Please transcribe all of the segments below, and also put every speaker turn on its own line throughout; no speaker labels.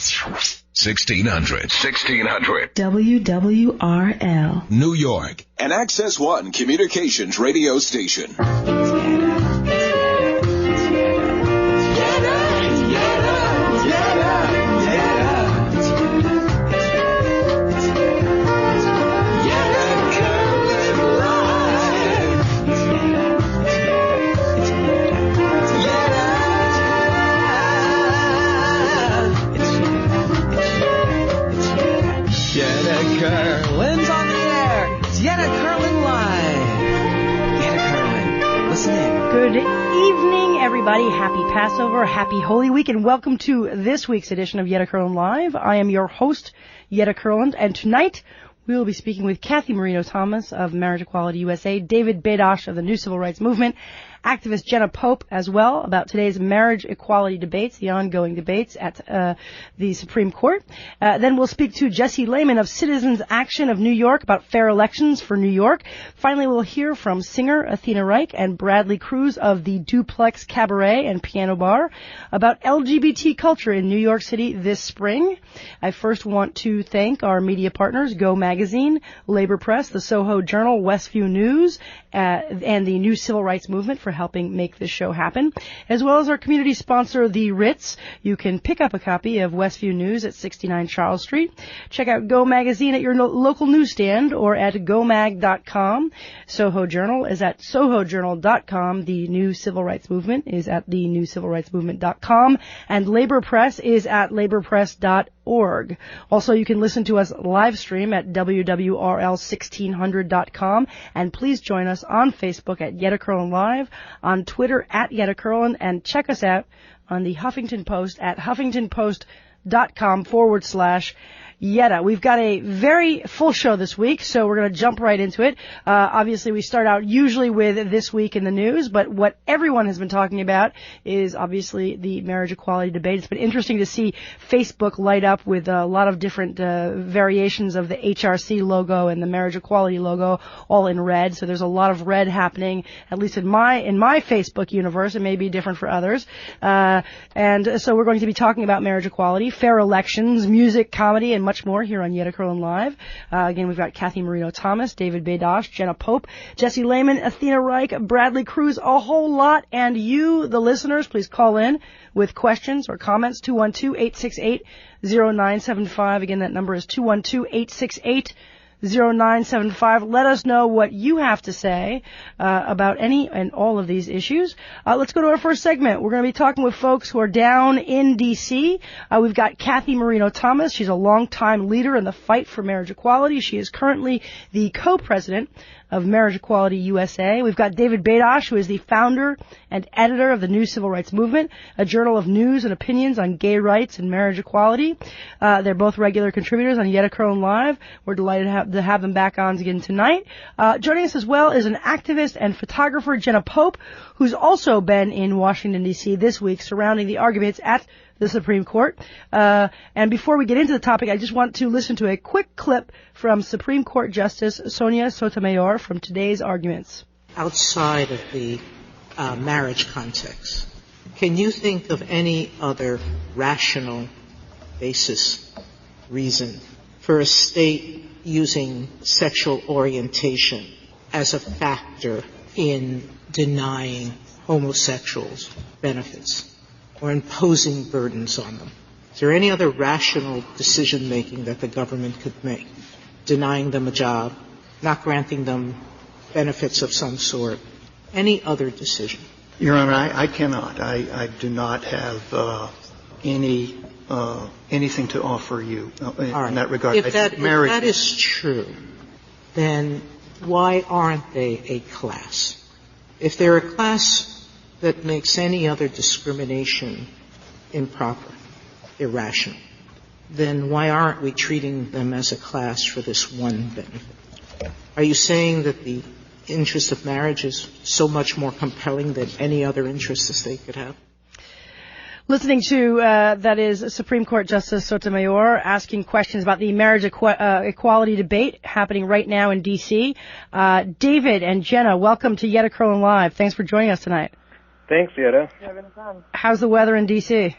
1600.
WWRL.
New York.
An Access One communications radio station.
Kurland's on the air. It's Yetta Kurland live. Yetta Kurland, listen in.
Good evening, everybody. Happy Passover, happy Holy Week, and welcome to this week's edition of Yetta Kurland Live. I am your host, Yetta Kurland, and tonight we will be speaking with Cathy Marino-Thomas of Marriage Equality USA, David Badash of the New Civil Rights Movement, activist Jenna Pope as well about today's marriage equality debates, the ongoing debates at the Supreme Court. Then we'll speak to Jesse Laymon of Citizens Action of New York about fair elections for New York. Finally, we'll hear from singer Athena Reich and Bradley Cruz of the Duplex Cabaret and Piano Bar about LGBT culture in New York City this spring. I first want to thank our media partners, Go Magazine, Labor Press, the Soho Journal, Westview News, and the New Civil Rights Movement for helping make this show happen, as well as our community sponsor, The Ritz. You can pick up a copy of Westview News at 69 Charles Street. Check out Go Magazine at your local newsstand or at gomag.com. Soho Journal is at sohojournal.com. The New Civil Rights Movement is at thenewcivilrightsmovement.com. And Labor Press is at laborpress.org. Also, you can listen to us live stream at wwrl1600.com. And please join us on Facebook at Yetta Kurland Live, on Twitter at Yetta Kurland, and check us out on the Huffington Post at huffingtonpost.com/Yetta. We've got a very full show this week, so we're going to jump right into it. Obviously, we start out usually with This Week in the News, but what everyone has been talking about is obviously the marriage equality debate. It's been interesting to see Facebook light up with a lot of different variations of the HRC logo and the marriage equality logo, all in red. So there's a lot of red happening, at least in my Facebook universe. It may be different for others. And so we're going to be talking about marriage equality, fair elections, music, comedy, and much more here on Yetta Kurland Live. Again, we've got Cathy Marino-Thomas, David Badash, Jenna Pope, Jesse Laymon, Athena Reich, Bradley Cruz, a whole lot. And you, the listeners, please call in with questions or comments, 212-868-0975. Again, that number is 212-868-0975. Let us know what you have to say about any and all of these issues. Let's go to our first segment. We're going to be talking with folks who are down in D.C. We've got Cathy Marino-Thomas. She's a longtime leader in the fight for marriage equality. She is currently the co-president of Marriage Equality USA. We've got David Badash, who is the founder and editor of the New Civil Rights Movement, a journal of news and opinions on gay rights and marriage equality. They're both regular contributors on Yetta Kurland Live. We're delighted to have them back on again tonight. Joining us as well is an activist and photographer, Jenna Pope, who's also been in Washington, D.C. this week surrounding the arguments at the Supreme Court. And before we get into the topic, I just want to listen to a quick clip from Supreme Court Justice Sonia Sotomayor from today's arguments.
Outside of the marriage context, can you think of any other rational basis, reason for a state using sexual orientation as a factor in denying homosexuals benefits or imposing burdens on them? Is there any other rational decision-making that the government could make? Denying them a job, not granting them benefits of some sort, any other decision?
Your Honor, I cannot. I do not have anything to offer you in that regard.
If that is true, then why aren't they a class? If they're a class that makes any other discrimination improper, irrational, then why aren't we treating them as a class for this one benefit? Are you saying that the interest of marriage is so much more compelling than any other interest the state could have?
Listening to, that is Supreme Court Justice Sotomayor asking questions about the marriage equality debate happening right now in D.C. David and Jenna, welcome to Yetta Kurland Live. Thanks for joining us tonight.
Thanks, Yetta.
How's the weather in D.C.?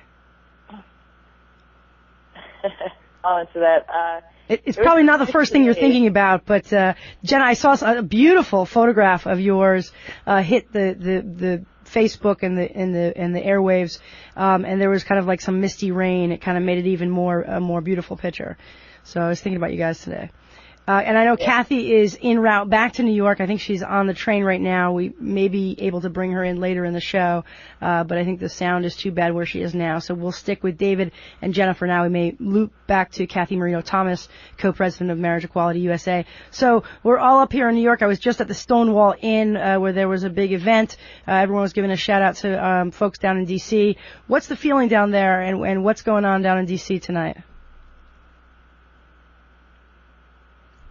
I'll answer that.
It's probably not the first thing you're thinking about, but Jenna, I saw a beautiful photograph of yours hit the Facebook and the airwaves, and there was kind of like some misty rain. It kind of made it even a more beautiful picture. So I was thinking about you guys today. And I know Kathy is en route back to New York. I think she's on the train right now. We may be able to bring her in later in the show, but I think the sound is too bad where she is now. So we'll stick with David and Jenna for now. We may loop back to Kathy Marino-Thomas, co-president of Marriage Equality USA. So we're all up here in New York. I was just at the Stonewall Inn where there was a big event. Everyone was giving a shout-out to folks down in D.C. What's the feeling down there, and what's going on down in D.C. tonight?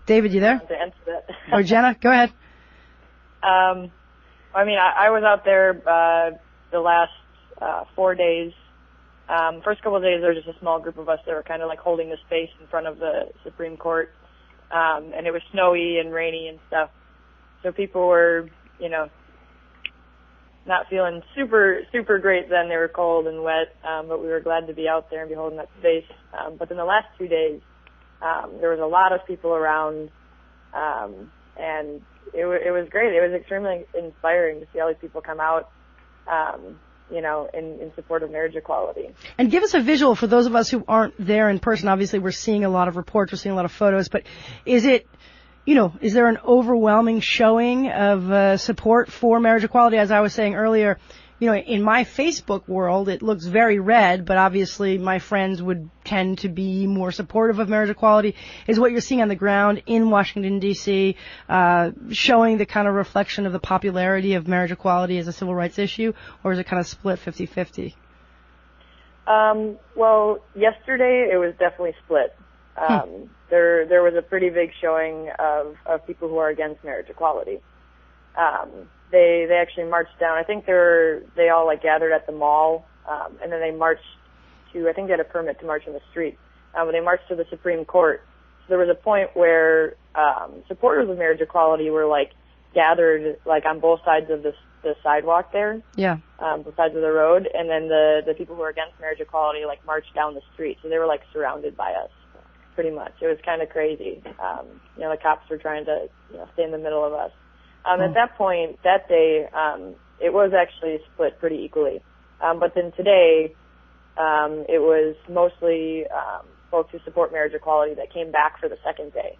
David, you there?
To answer that.
Or Jenna, go ahead.
I mean, I was out there the last 4 days. First couple of days, there was just a small group of us that were kind of like holding the space in front of the Supreme Court, and it was snowy and rainy and stuff. So people were, not feeling super great then. They were cold and wet, but we were glad to be out there and be holding that space. But in the last 2 days, there was a lot of people around, and it was great. It was extremely inspiring to see all these people come out, in support of marriage equality. And
give us a visual for those of us who aren't there in person. Obviously, we're seeing a lot of reports, we're seeing a lot of photos, but is there an overwhelming showing of support for marriage equality? As I was saying earlier, in my Facebook world, it looks very red, but obviously my friends would tend to be more supportive of marriage equality. Is what you're seeing on the ground in Washington, D.C., showing the kind of reflection of the popularity of marriage equality as a civil rights issue, or is it kind of split 50-50?
Well, yesterday it was definitely split. There was a pretty big showing of people who are against marriage equality. They actually marched down. I think they all like gathered at the mall, and then they marched to, I think they had a permit to march in the street. But they marched to the Supreme Court. So there was a point where supporters of marriage equality were like gathered like on both sides of the sidewalk there. Yeah. Both sides of the road, and then the people who were against marriage equality like marched down the street. So they were like surrounded by us, pretty much. It was kind of crazy. The cops were trying to stay in the middle of us. At that point, that day, it was actually split pretty equally. But then today, it was mostly folks who support marriage equality that came back for the second day.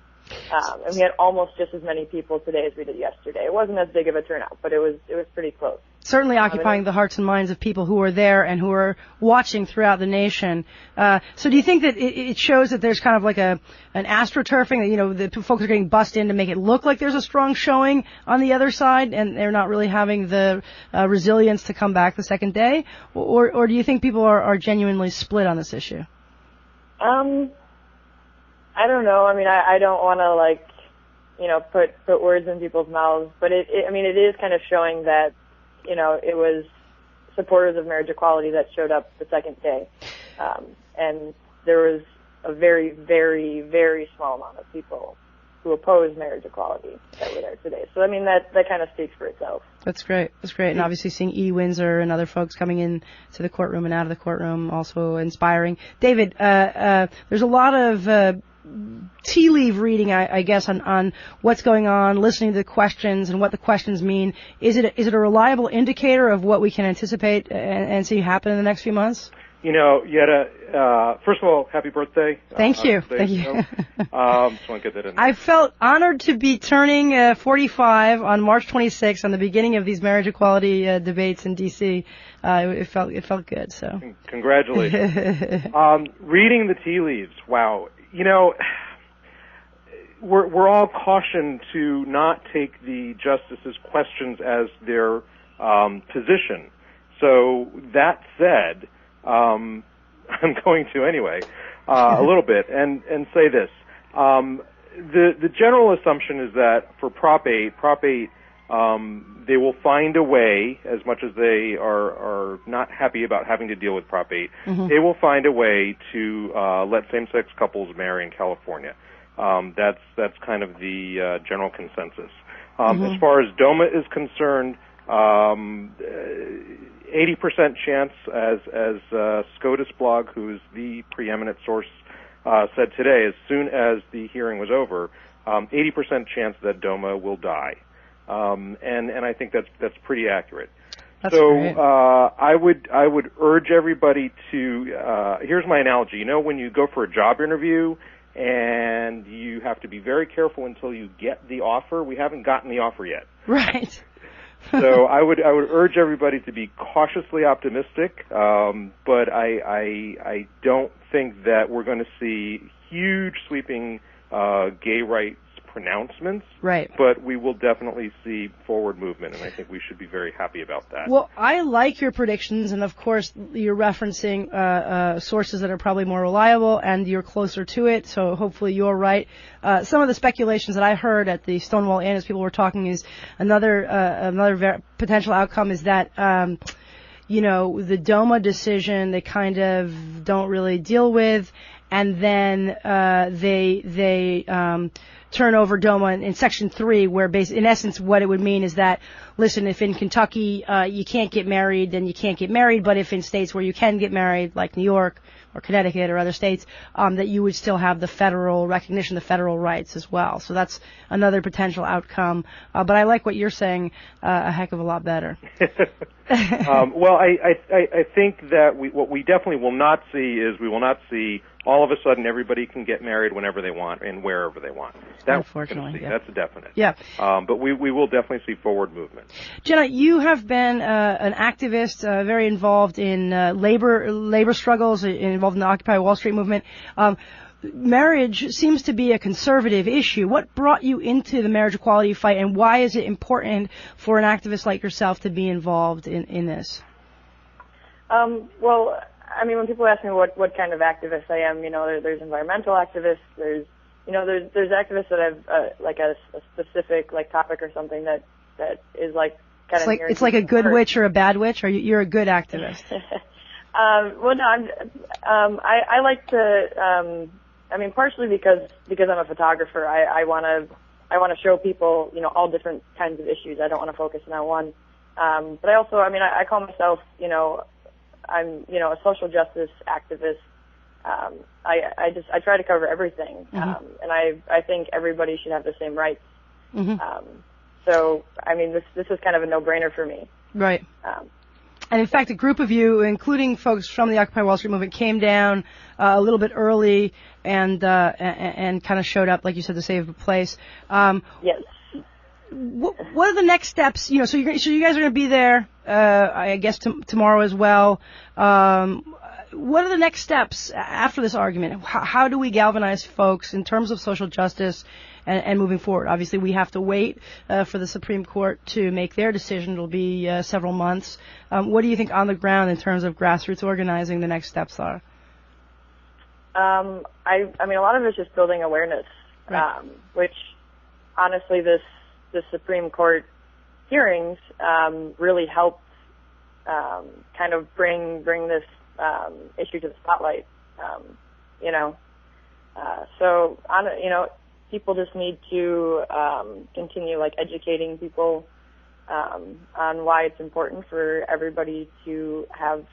And we had almost just as many people today as we did yesterday. It wasn't as big of a turnout, but it was pretty close. Certainly
occupying the hearts and minds of people who are there and who are watching throughout the nation. So do you think that it shows that there's kind of like an astroturfing, that the folks are getting bussed in to make it look like there's a strong showing on the other side, and they're not really having the resilience to come back the second day? Or do you think people are genuinely split on this issue?
I don't know. I mean, I don't want to put words in people's mouths, but it is kind of showing that, it was supporters of marriage equality that showed up the second day. And there was a very, very, very small amount of people who oppose marriage equality that were there today. So, that kind of speaks for itself. That's great. And obviously seeing E. Windsor and other folks coming in to the courtroom and out of the courtroom, also inspiring. David, there's a lot of tea leaf reading, I guess, on what's going on, listening to the questions and what the questions mean. Is it a reliable indicator of what we can anticipate and see happen in the next few months?
Yetta, first of all, happy birthday.
Thank you.
Just want to get that in there.
I felt honored to be turning 45 on March 26th on the beginning of these marriage equality debates in D.C. It felt good. So
congratulations. Reading the tea leaves. Wow. We're all cautioned to not take the justices' questions as their position. So that said, I'm going to anyway, a little bit, and say this. The general assumption is that for Prop 8, they will find a way, as much as they are not happy about having to deal with Prop 8, they will find a way to let same-sex couples marry in California. That's kind of the general consensus. As far as DOMA is concerned, 80% chance, as SCOTUS blog, who is the preeminent source said today, as soon as the hearing was over, 80% chance that DOMA will die. And I think that's pretty accurate.
That's
so
great.
I would urge everybody to here's my analogy. You know, when you go for a job interview and you have to be very careful until you get the offer. We haven't gotten the offer yet.
Right.
So I would urge everybody to be cautiously optimistic, but I don't think that we're going to see huge sweeping gay rights pronouncements.
Right.
But we will definitely see forward movement, and I think we should be very happy about that.
Well, I like your predictions, and of course you're referencing sources that are probably more reliable, and you're closer to it, so hopefully you're right. Some of the speculations that I heard at the Stonewall Inn as people were talking is another potential outcome is that the DOMA decision they kind of don't really deal with, and then they turn over DOMA in Section 3, where in essence what it would mean is that, listen, if in Kentucky you can't get married, then you can't get married, but if in states where you can get married, like New York or Connecticut or other states, that you would still have the federal recognition, the federal rights as well. So that's another potential outcome. But I like what you're saying a heck of a lot better.
Well, I think that what we definitely will not see is we will not see all of a sudden everybody can get married whenever they want and wherever they want. That
Unfortunately, yeah.
That's a definite.
Yeah.
But we will definitely see forward movement.
Jenna, you have been an activist, very involved in labor struggles, involved in the Occupy Wall Street movement. Marriage seems to be a conservative issue. What brought you into the marriage equality fight, and why is it important for an activist like yourself to be involved in this?
Well, I mean, when people ask me what kind of activist I am, there's environmental activists, there's activists that have like a specific like topic or something that is like kind of
it's like a good witch or a bad witch, or you're a good activist.
Well, no, I like to. I mean, partially because I'm a photographer, I want to show people all different kinds of issues. I don't want to focus on one. But I also, I call myself I'm a social justice activist. I try to cover everything, and I think everybody should have the same rights. So I mean, this is kind of a no-brainer for me.
Right. And in fact, a group of you, including folks from the Occupy Wall Street movement, came down a little bit early and kind of showed up, like you said, to save the place.
Yes.
What are the next steps? So you guys are going to be there, I guess tomorrow as well. What are the next steps after this argument? How do we galvanize folks in terms of social justice and moving forward? Obviously, we have to wait for the Supreme Court to make their decision. It'll be several months. What do you think on the ground in terms of grassroots organizing the next steps are?
I mean, a lot of it's just building awareness,
right.
Which honestly, the Supreme Court hearings really helped kind of bring this issue to the spotlight. So people just need to continue like educating people on why it's important for everybody to have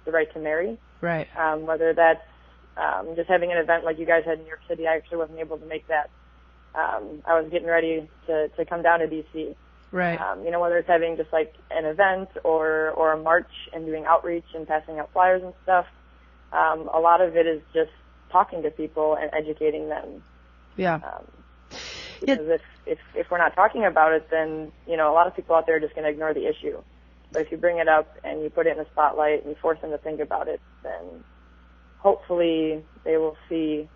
the right to marry.
Right.
Whether that's just having an event like you guys had in New York City. I actually wasn't able to make that. I was getting ready to come down to D.C.
Right.
Whether it's having just like an event or a march and doing outreach and passing out flyers and stuff. A lot of it is just talking to people and educating them.
Yeah.
Because if we're not talking about it, then a lot of people out there are just going to ignore the issue. But if you bring it up and you put it in the spotlight and you force them to think about it, then hopefully they will see.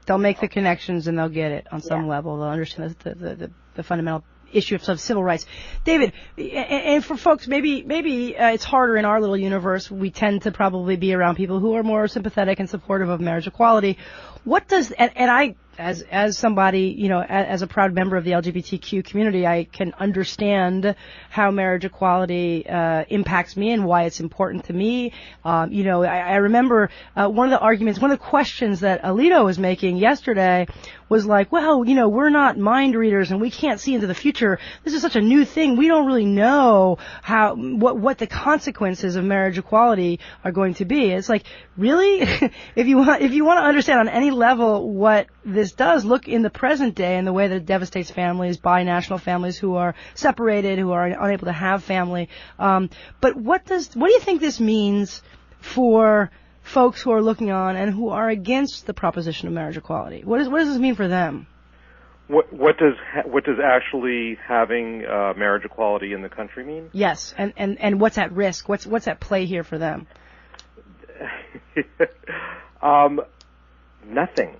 They'll make the connections and they'll get it on some level. They'll understand the fundamental issue of civil rights. David, and for folks, maybe it's harder in our little universe. We tend to probably be around people who are more sympathetic and supportive of marriage equality. What does, and I, as somebody, you know, as a proud member of the LGBTQ community, I can understand how marriage equality impacts me and why it's important to me. You know, I remember one of the arguments, one of the questions that Alito was making yesterday was like, well, you know, we're not mind readers and we can't see into the future. This is such a new thing. We don't really know what the consequences of marriage equality are going to be. It's like, really? if you want to understand on any level what this does, look in the present day and the way that it devastates families, binational families who are separated, who are unable to have family. But what do you think this means for folks who are looking on and who are against the proposition of marriage equality? What does this mean for them?
What does actually having marriage equality in the country mean?
Yes, and what's at risk? What's at play here for them?
Nothing.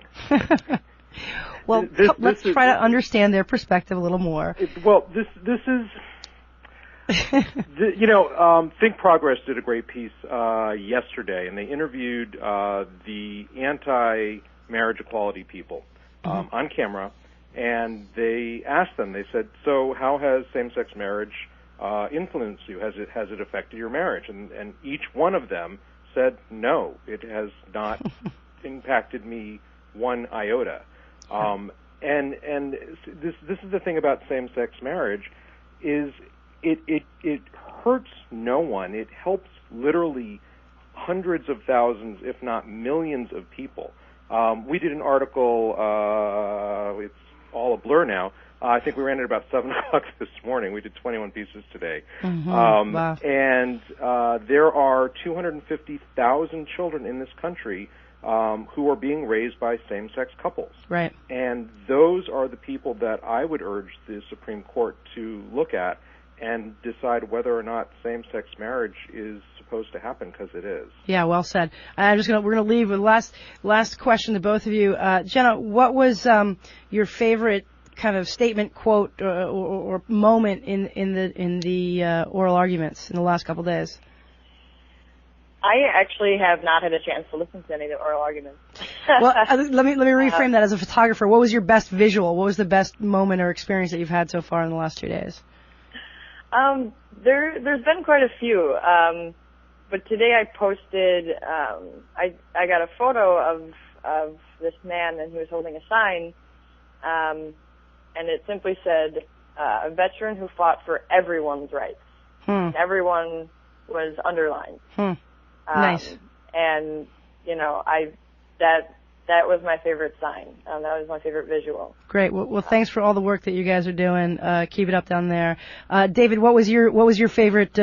Well, let's try to understand their perspective a little more.
This is, you know, Think Progress did a great piece yesterday, and they interviewed the anti-marriage equality people on camera, and they asked them. They said, "So, how has same-sex marriage influenced you? Has it affected your marriage?" And each one of them said, "No, it has not impacted me one iota." And this is the thing about same-sex marriage, is it hurts no one. It helps literally hundreds of thousands, if not millions of people. We did an article, it's all a blur now. I think we ran it about 7 o'clock this morning. We did 21 pieces today.
Wow.
And there are 250,000 children in this country who are being raised by same-sex couples.
Right.
And those are the people that I would urge the Supreme Court to look at and decide whether or not same-sex marriage is supposed to happen, because it is.
Yeah, well said. We're gonna leave with last question to both of you. Jenna, what was your favorite kind of statement, quote, or moment in the oral arguments in the last couple of days?
I actually have not had a chance to listen to any of the oral arguments.
Well, let me reframe that. As a photographer, what was your best visual? What was the best moment or experience that you've had so far in the last 2 days?
There's been quite a few. But today I posted, I got a photo of this man, and he was holding a sign, and it simply said, a veteran who fought for everyone's rights. Everyone was underlined.
Nice.
And, you know, that was my favorite sign. That was my favorite visual.
Great. Well, thanks for all the work that you guys are doing. Keep it up down there. David, what was your favorite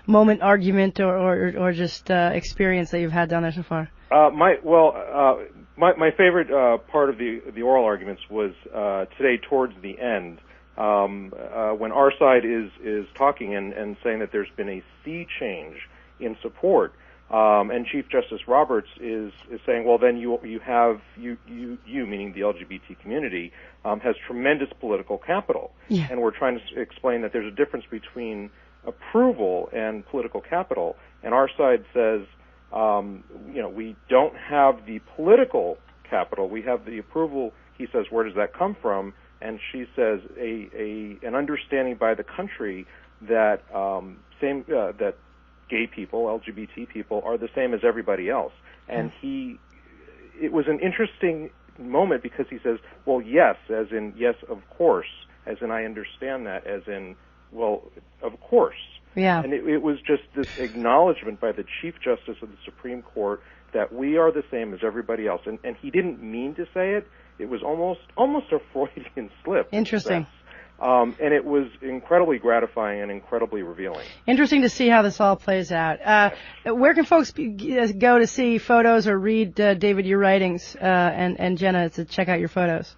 moment, argument, or just experience that you've had down there so far?
My favorite part of the oral arguments was today towards the end, when our side is talking and saying that there's been a sea change in support. And Chief Justice Roberts is saying, well, then you meaning the LGBT community, has tremendous political capital.
Yeah.
And we're trying to explain that there's a difference between approval and political capital. And our side says, we don't have the political capital. We have the approval. He says, where does that come from? And she says, an understanding by the country that that gay people, LGBT people, are the same as everybody else. And it was an interesting moment because he says, well, yes, as in, yes, of course, as in, I understand that, as in, well, of course.
Yeah.
And it was just this acknowledgement by the Chief Justice of the Supreme Court that we are the same as everybody else. And he didn't mean to say it. It was almost a Freudian slip.
Interesting.
And it was incredibly gratifying and incredibly revealing.
Interesting to see how this all plays out. Where can folks go to see photos or read, David, your writings, and Jenna, to check out your photos?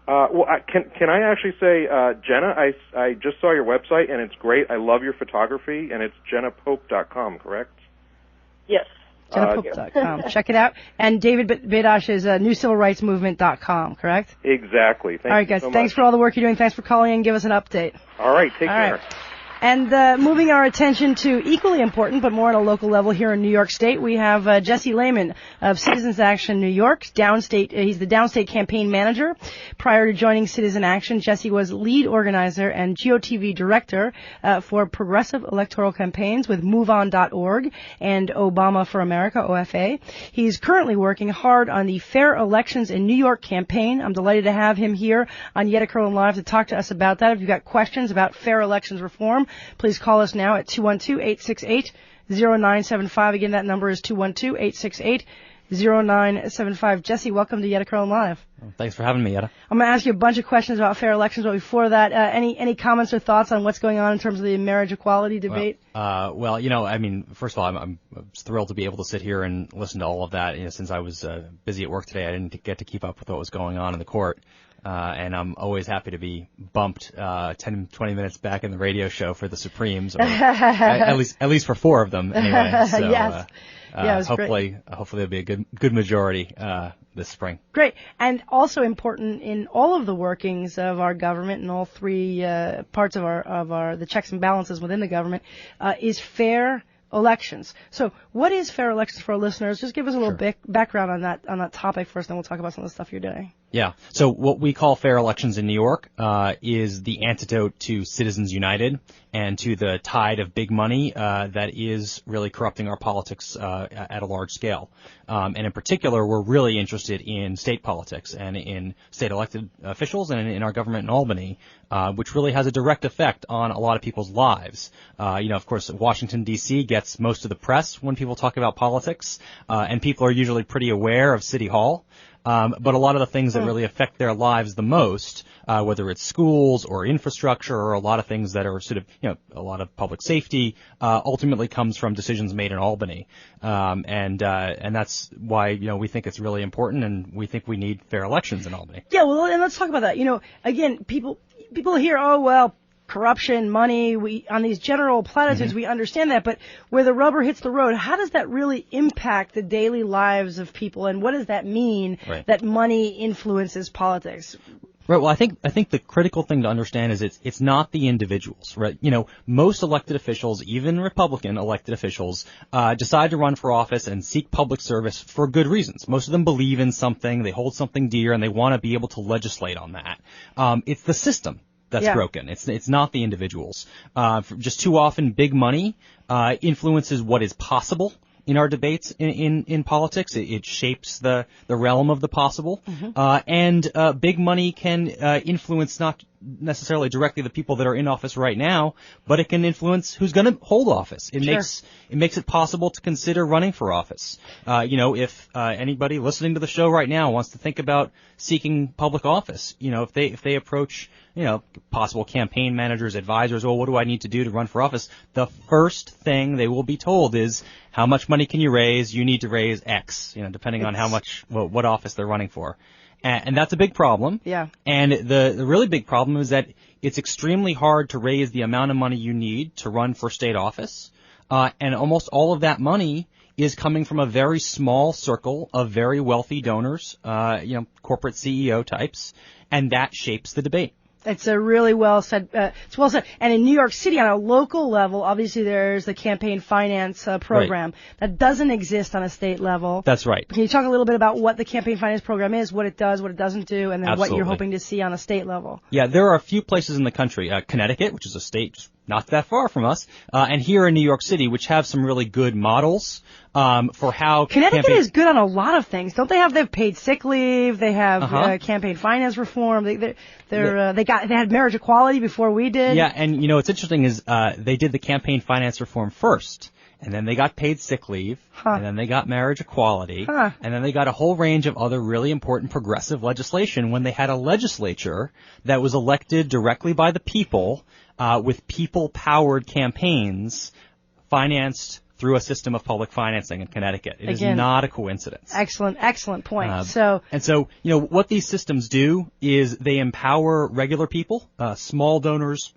Can I actually say, Jenna, I just saw your website, and it's great. I love your photography, and it's jennapope.com, correct?
Yes.
JennaPope.com. Check it out. And David Badash is newcivilrightsmovement.com, correct?
Exactly. Thank you
all right, guys.
so much.
Thanks for all the work you're doing. Thanks for calling in. Give us an update.
All right. Take care.
Right. And moving our attention to equally important, but more on a local level here in New York State, we have Jesse Laymon of Citizens Action New York. Downstate, he's the Downstate campaign manager. Prior to joining Citizen Action, Jesse was lead organizer and GOTV director for progressive electoral campaigns with MoveOn.org and Obama for America, OFA. He's currently working hard on the Fair Elections in New York campaign. I'm delighted to have him here on Yetta Kurland Live to talk to us about that. If you've got questions about fair elections reform, please call us now at 212-868-0975. Again, that number is 212-868-0975. Jesse, welcome to Yetta Kurland Live.
Well, thanks for having me, Yetta.
I'm going to ask you a bunch of questions about fair elections, but before that, any comments or thoughts on what's going on in terms of the marriage equality debate?
Well, you know, I mean, first of all, I'm thrilled to be able to sit here and listen to all of that. You know, since I was busy at work today, I didn't get to keep up with what was going on in the court. And I'm always happy to be bumped 10, 20 minutes back in the radio show for the Supremes, or at least for 4 of them anyway. So,
yes.
Hopefully there'll be a good majority this spring.
Great, and also important in all of the workings of our government and all 3 parts of the checks and balances within the government is fair elections. So what is fair elections for our listeners? Just give us a little background on that topic first, then we'll talk about some of the stuff you're doing.
Yeah. So what we call fair elections in New York is the antidote to Citizens United and to the tide of big money that is really corrupting our politics at a large scale. And in particular, we're really interested in state politics and in state elected officials and in our government in Albany, which really has a direct effect on a lot of people's lives. You know, of course, Washington, D.C. gets most of the press when people talk about politics, and people are usually pretty aware of City Hall. But a lot of the things that really affect their lives the most, whether it's schools or infrastructure or a lot of things that are sort of, you know, a lot of public safety, ultimately comes from decisions made in Albany. And that's why, you know, we think it's really important and we think we need fair elections in Albany.
Yeah, well, and let's talk about that. You know, again, people hear, oh, well, corruption, money, on these general platitudes, we understand that, but where the rubber hits the road, how does that really impact the daily lives of people, and what does that mean that money influences politics?
Right. Well, I think the critical thing to understand is it's not the individuals, right? You know, most elected officials, even Republican elected officials, decide to run for office and seek public service for good reasons. Most of them believe in something, they hold something dear, and they want to be able to legislate on that. It's the system that's broken. It's not the individuals. Just too often, big money influences what is possible in our debates in politics. It shapes the realm of the possible. And big money can influence not necessarily directly the people that are in office right now, but it can influence who's going to hold office. It makes it possible to consider running for office. You know, if anybody listening to the show right now wants to think about seeking public office, you know, if they approach, you know, possible campaign managers, advisors, well, what do I need to do to run for office? The first thing they will be told is, how much money can you raise? You need to raise X, you know, depending on how much, what office they're running for. And that's a big problem.
Yeah.
And the really big problem is that it's extremely hard to raise the amount of money you need to run for state office. And almost all of that money is coming from a very small circle of very wealthy donors, you know, corporate CEO types, and that shapes the debate.
It's a really well said. It's well said. And in New York City, on a local level, obviously there's the campaign finance program that doesn't exist on a state level.
That's right.
Can you talk a little bit about what the campaign finance program is, what it does, what it doesn't do, and then what you're hoping to see on a state level?
Yeah, there are a few places in the country, Connecticut, which is a state just not that far from us, and here in New York City, which have some really good models for how
Connecticut is good on a lot of things. Don't they have paid sick leave? They have campaign finance reform. They had marriage equality before we did.
Yeah, and you know what's interesting is they did the campaign finance reform first. And then they got paid sick leave, and then they got marriage equality, and then they got a whole range of other really important progressive legislation when they had a legislature that was elected directly by the people with people-powered campaigns financed through a system of public financing in Connecticut. It is not a coincidence.
Excellent point.
And so, you know, what these systems do is they empower regular people, small donors,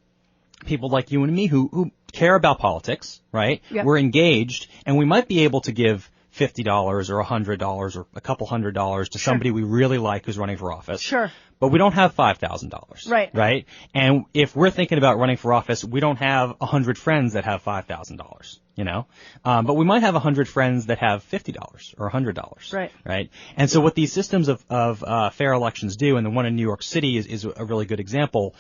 people like you and me who care about politics, right?
Yep.
We're engaged, and we might be able to give $50 or $100 or a couple $100 to somebody we really like who's running for office.
Sure.
But we don't have $5,000.
Right.
Right? And if we're thinking about running for office, we don't have 100 friends that have $5,000, you know? But we might have 100 friends that have $50 or $100.
Right.
Right? And so what these systems of fair elections do, and the one in New York City is a really good example,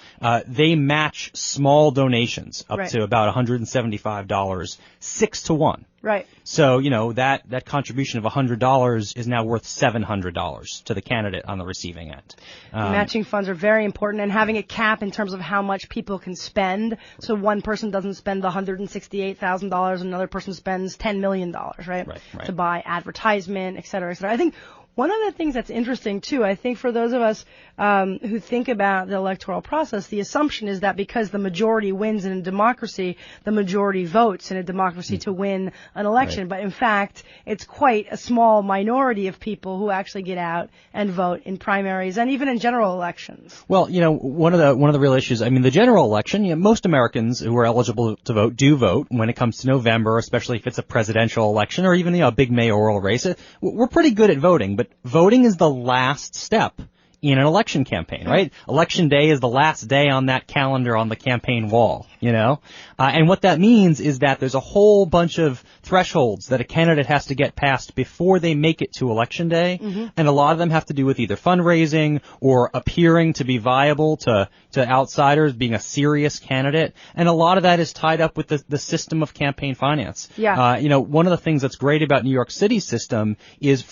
they match small donations up to about $175, 6 to 1.
Right.
So, you know, that contribution of $100 is now worth $700 to the candidate on the receiving end.
Matching funds are very important, and having a cap in terms of how much people can spend. So one person doesn't spend the $168,000, another person spends $10 million, right? To buy advertisement, et cetera, et cetera. I think one of the things that's interesting, too, I think for those of us who think about the electoral process, the assumption is that because the majority wins in a democracy, the majority votes in a democracy to win an election. But in fact, it's quite a small minority of people who actually get out and vote in primaries and even in general elections.
Well, you know, one of the real issues, I mean, the general election, you know, most Americans who are eligible to vote do vote when it comes to November, especially if it's a presidential election or even, you know, a big mayoral race. We're pretty good at voting, but voting is the last step in an election campaign, right? Election day is the last day on that calendar on the campaign wall, you know? And what that means is that there's a whole bunch of thresholds that a candidate has to get past before they make it to election day. And a lot of them have to do with either fundraising or appearing to be viable to outsiders, being a serious candidate. And a lot of that is tied up with the system of campaign finance.
Yeah.
You know, one of the things that's great about New York City's system is,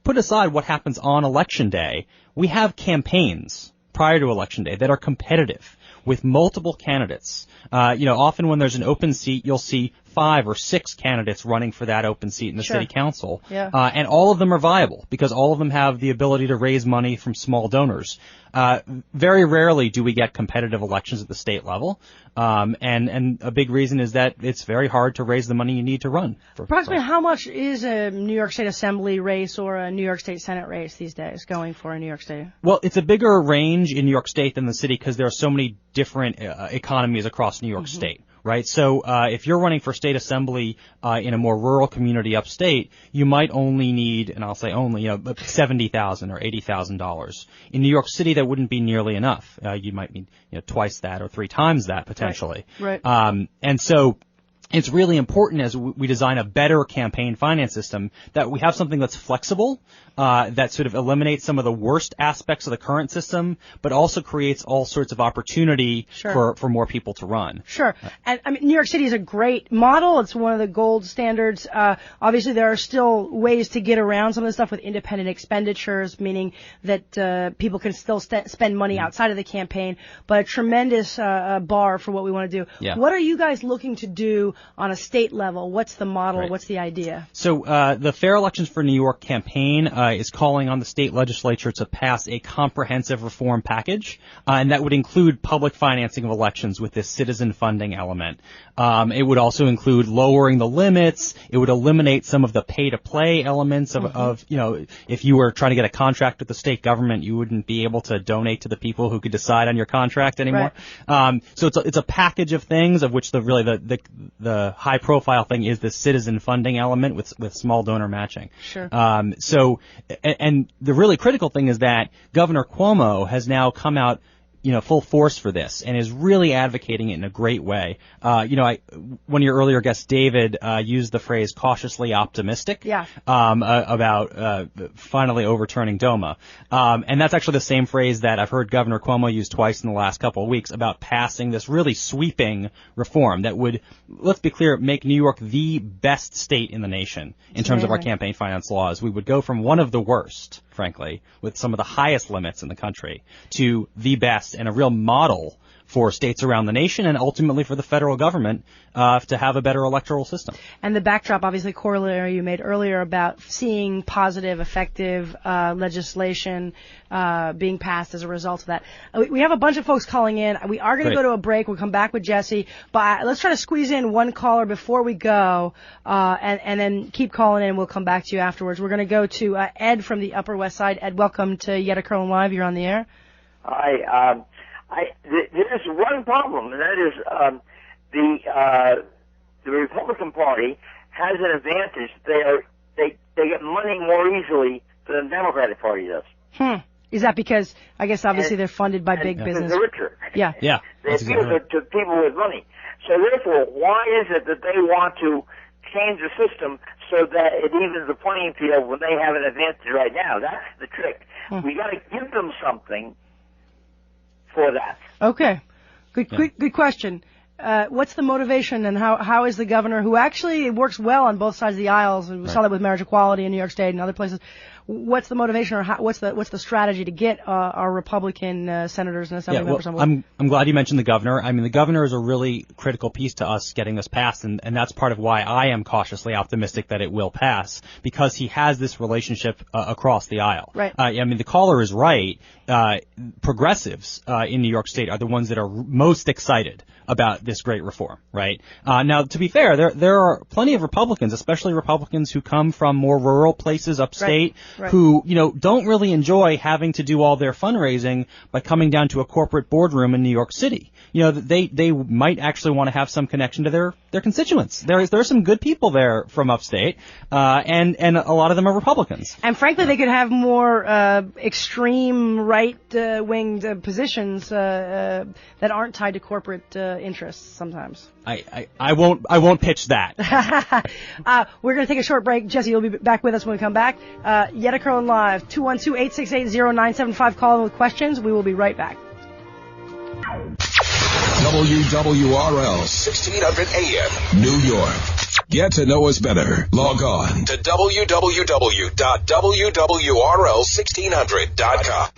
put aside what happens on election day, we have campaigns prior to election day that are competitive with multiple candidates. You know, often when there's an open seat, you'll see 5 or 6 candidates running for that open seat in the city council. And all of them are viable because all of them have the ability to raise money from small donors. Very rarely do we get competitive elections at the state level. And a big reason is that it's very hard to raise the money you need to run.
Approximately how much is a New York State Assembly race or a New York State Senate race these days going for in New York State?
Well, it's a bigger range in New York State than the city because there are so many different economies across New York State. Right, so if you're running for state assembly in a more rural community upstate, you might only need, and I'll say only, you know, $70,000 or $80,000. In New York City, that wouldn't be nearly enough. You might need, you know, twice that or 3 times that potentially.
Right.
And so it's really important as we design a better campaign finance system that we have something that's flexible, that sort of eliminates some of the worst aspects of the current system, but also creates all sorts of opportunity for more people to run.
Sure. And I mean, New York City is a great model. It's one of the gold standards. Obviously, there are still ways to get around some of the stuff with independent expenditures, meaning that people can still spend money outside of the campaign, but a tremendous bar for what we want to do.
Yeah.
What are you guys looking to do on a state level? What's the model? What's the idea?
So the Fair Elections for New York campaign is calling on the state legislature to pass a comprehensive reform package, and that would include public financing of elections with this citizen funding element. It would also include lowering the limits. It would eliminate some of the pay-to-play elements of, you know, if you were trying to get a contract with the state government, you wouldn't be able to donate to the people who could decide on your contract anymore. So it's a package of things, of which the high-profile thing is the citizen funding element with small donor matching.
Sure.
So, and the really critical thing is that Governor Cuomo has now come out, you know, full force for this and is really advocating it in a great way. You know, one of your earlier guests, David, used the phrase cautiously optimistic. About finally overturning DOMA. And that's actually the same phrase that I've heard Governor Cuomo use twice in the last couple of weeks about passing this really sweeping reform that would, let's be clear, make New York the best state in the nation in terms of our campaign finance laws. We would go from one of the worst, frankly, with some of the highest limits in the country, to the best and a real model for states around the nation and ultimately for the federal government to have a better electoral system.
And the backdrop, obviously, corollary you made earlier about seeing positive, effective legislation being passed as a result of that. We have a bunch of folks calling in. We are going to go to a break. We'll come back with Jesse. But let's try to squeeze in one caller before we go, and then keep calling in. We'll come back to you afterwards. We're going to go to Ed from the Upper West Side. Ed, welcome to Yetta Kurland Live. You're on the air.
Hi. There's one problem, and that is the Republican Party has an advantage. They are they get money more easily than the Democratic Party does.
Is that because, I guess, obviously they're funded by big business?
They're richer.
Yeah.
They appeal to people with money. So therefore, why is it that they want to change the system so that it evens the playing field when they have an advantage right now? That's the trick. We got to give them something for that.
Okay. Good question. What's the motivation, and how is the governor, who actually works well on both sides of the aisles, and we saw that with marriage equality in New York State and other places, what's the motivation, or what's the strategy to get our Republican senators and assembly members on board?
I'm glad you mentioned the governor. I mean, the governor is a really critical piece to us getting this passed, and that's part of why I am cautiously optimistic that it will pass, because he has this relationship across the aisle.
Right.
I mean, the caller is right. Progressives in New York State are the ones that are most excited about this great reform, right? Now, to be fair, there are plenty of Republicans, especially Republicans who come from more rural places upstate, who, don't really enjoy having to do all their fundraising by coming down to a corporate boardroom in New York City. They might actually want to have some connection to their constituents. There are some good people there from upstate, and a lot of them are Republicans.
And frankly, they could have more extreme right-winged positions that aren't tied to corporate interests sometimes.
I won't pitch that.
We're going to take a short break. Jesse, you'll be back with us when we come back. Yetta Kurland Live, 212-868-0975. Call in with questions. We will be right back.
WWRL 1600 AM, New York. Get to know us better. Log on to www.WWRL1600.com.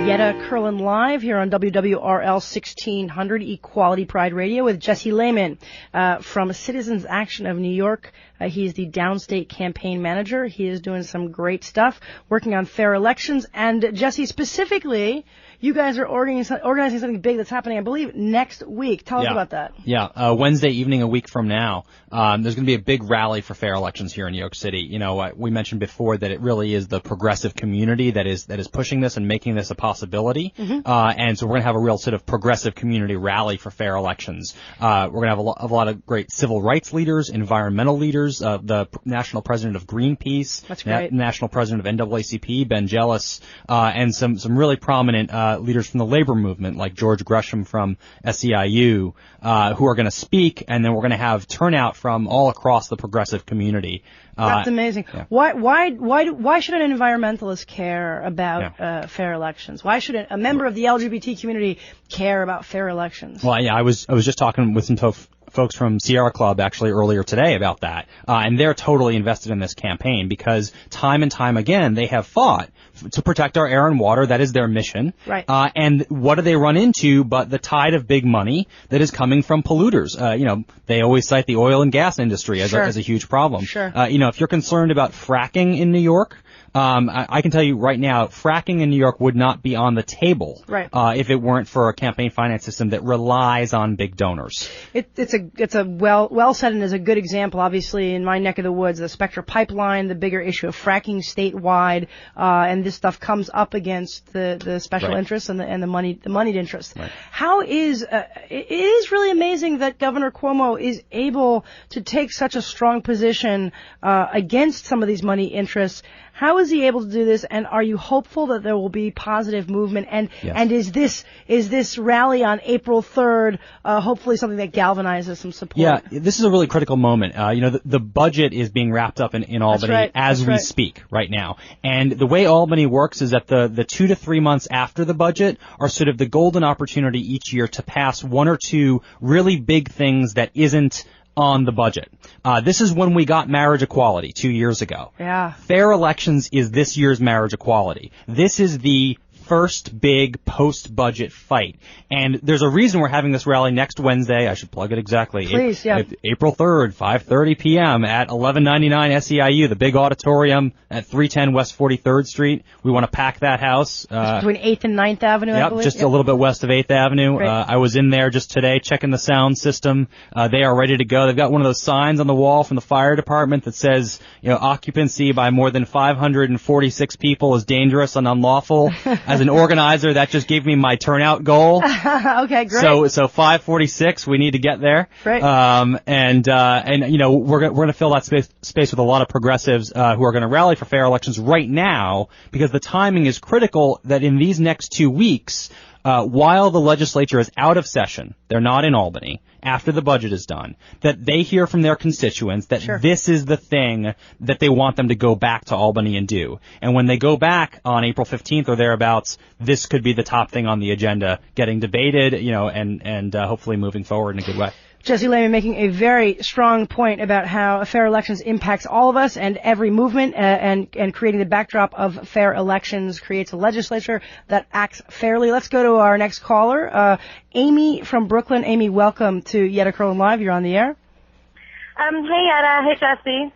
Yetta Kurland Live here on WWRL 1600 Equality Pride Radio with Jesse Laymon from Citizens Action of New York. He's the downstate campaign manager. He is doing some great stuff, working on fair elections. And Jesse, specifically, you guys are organizing something big that's happening, I believe, next week. Tell us about that.
Yeah, Wednesday evening, a week from now, there's going to be a big rally for fair elections here in New York City. We mentioned before that it really is the progressive community that is pushing this and making this a possibility. And so we're going to have a real sort of progressive community rally for fair elections. We're going to have a lot of great civil rights leaders, environmental leaders, the national president of Greenpeace,
that's great.
National president of NAACP, Ben Jealous, and some really prominent leaders from the labor movement like George Gresham from SEIU, who are going to speak, and then we're going to have turnout from all across the progressive community.
That's amazing. Yeah. Why should an environmentalist care about fair elections? Why should a member of the LGBT community care about fair elections?
Well, yeah, I was just talking with some folks from Sierra Club actually earlier today about that, and they're totally invested in this campaign because time and time again they have fought to protect our air and water. That is their mission.
Right.
And what do they run into but the tide of big money that is coming from polluters? They always cite the oil and gas industry as a huge problem.
Sure.
If you're concerned about fracking in New York, I can tell you right now, fracking in New York would not be on the table if it weren't for a campaign finance system that relies on big donors.
It's a well said and is a good example. Obviously, in my neck of the woods, the Spectra pipeline, the bigger issue of fracking statewide, and this stuff comes up against the special interests and the moneyed interests.
Right.
How is it is really amazing that Governor Cuomo is able to take such a strong position against some of these money interests. How is he able to do this, and are you hopeful that there will be positive movement? And is this rally on April 3rd hopefully something that galvanizes some support?
Yeah, this is a really critical moment. The budget is being wrapped up in Albany as we speak right now. And the way Albany works is that the 2 to 3 months after the budget are sort of the golden opportunity each year to pass one or two really big things that isn't on the budget. This is when we got marriage equality 2 years ago.
Yeah.
Fair elections is this year's marriage equality. This is the first big post-budget fight. And there's a reason we're having this rally next Wednesday. I should plug it exactly.
Please,
April 3rd, 5:30 p.m. at 1199 SEIU, the big auditorium at 310 West 43rd Street. We want to pack that house.
Between 8th and 9th Avenue, I believe.
Just a little bit west of 8th Avenue. I was in there just today checking the sound system. They are ready to go. They've got one of those signs on the wall from the fire department that says, occupancy by more than 546 people is dangerous and unlawful. as an organizer, that just gave me my turnout goal.
Okay, great.
So 546, we need to get there.
Great.
And we're going to fill that space with a lot of progressives who are going to rally for fair elections right now, because the timing is critical that in these next 2 weeks, while the legislature is out of session, they're not in Albany, after the budget is done, that they hear from their constituents that this is the thing that they want them to go back to Albany and do. And when they go back on April 15th or thereabouts, this could be the top thing on the agenda, getting debated, and hopefully moving forward in a good way.
Jesse Laymon making a very strong point about how fair elections impacts all of us and every movement, and creating the backdrop of fair elections creates a legislature that acts fairly. Let's go to our next caller, Amy from Brooklyn. Amy, welcome to Yetta Kurland Live. You're on the air.
Hey, Yetta. Hey, Jesse.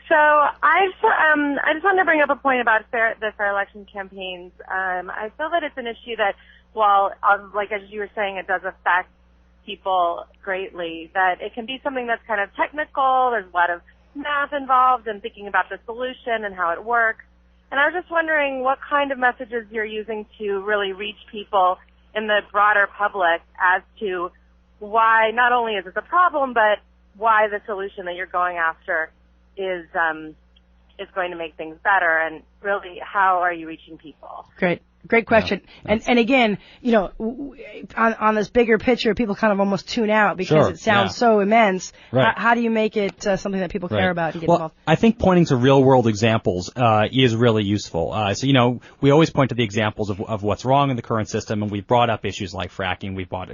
So I just wanted to bring up a point about the fair election campaigns. I feel that it's an issue that, while, like as you were saying, it does affect people greatly, that it can be something that's kind of technical. There's a lot of math involved and thinking about the solution and how it works. And I was just wondering what kind of messages you're using to really reach people in the broader public as to why not only is this a problem, but why the solution that you're going after is going to make things better, and really how are you reaching people?
Great question. Yeah. And again, on this bigger picture, people kind of almost tune out because it sounds so immense.
Right.
How do you make it something that people care about and get involved?
I think pointing to real world examples is really useful. So we always point to the examples of what's wrong in the current system, and we've brought up issues like fracking. We've brought